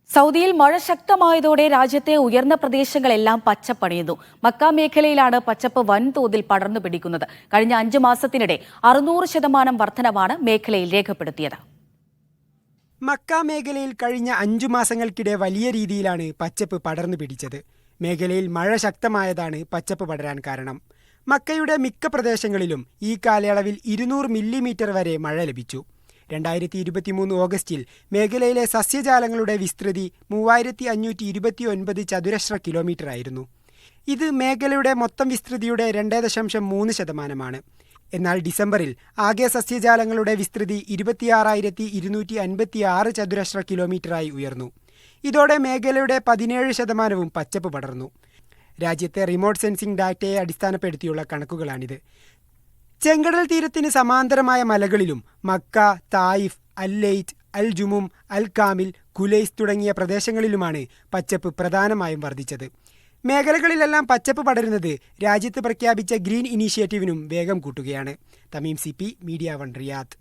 സൗദിയിൽ മഴ ശക്തമായതോടെ രാജ്യത്തെ ഉയർന്ന പ്രദേശങ്ങളെല്ലാം പച്ചപ്പണിയുന്നു. മക്ക മേഖലയിലാണ് പച്ചപ്പ് വൻതോതിൽ പടർന്നു പിടിക്കുന്നത്. കഴിഞ്ഞ 5 മാസത്തിനിടെ 600% വർധനവാണ് മേഖലയിൽ രേഖപ്പെടുത്തിയത്. മക്ക മേഖലയിൽ കഴിഞ്ഞ 5 മാസങ്ങൾക്കിടെ വലിയ രീതിയിലാണ് പച്ചപ്പ് പടർന്നു പിടിച്ചത്. മേഖലയിൽ മഴ ശക്തമായതാണ് പച്ചപ്പ് പടരാൻ കാരണം. മക്കയുടെ മിക്ക പ്രദേശങ്ങളിലും ഈ കാലയളവിൽ 200 മില്ലിമീറ്റർ വരെ മഴ ലഭിച്ചു. 2023 ഓഗസ്റ്റിൽ മേഖലയിലെ സസ്യജാലങ്ങളുടെ വിസ്തൃതി 3529 ചതുരശ്ര കിലോമീറ്റർ ആയിരുന്നു. ഇത് മേഖലയുടെ മൊത്തം വിസ്തൃതിയുടെ 2.3%. എന്നാൽ ഡിസംബറിൽ ആകെ സസ്യജാലങ്ങളുടെ വിസ്തൃതി 26,256 ചതുരശ്ര കിലോമീറ്ററായി ഉയർന്നു. ഇതോടെ മേഖലയുടെ 17% പച്ചപ്പ് പടർന്നു. രാജ്യത്തെ റിമോട്ട് സെൻസിംഗ് ഡാറ്റയെ അടിസ്ഥാനപ്പെടുത്തിയുള്ള കണക്കുകളാണിത്. ചെങ്കടൽ തീരത്തിന് സമാന്തരമായ മലകളിലും മക്ക, തായിഫ്, അൽ-ലൈത്ത്, അൽ-ജുമും, അൽ-കാമിൽ, കുലൈസ് തുടങ്ങിയ പ്രദേശങ്ങളിലുമാണ് പച്ചപ്പ് പ്രധാനമായും വർദ്ധിച്ചത്. മേഖലകളിലെല്ലാം പച്ചപ്പ് പടരുന്നത് രാജ്യത്ത് പ്രഖ്യാപിച്ച ഗ്രീൻ ഇനീഷ്യേറ്റീവിനും വേഗം കൂട്ടുകയാണ്. Tamim CP, media 1 Riyadh.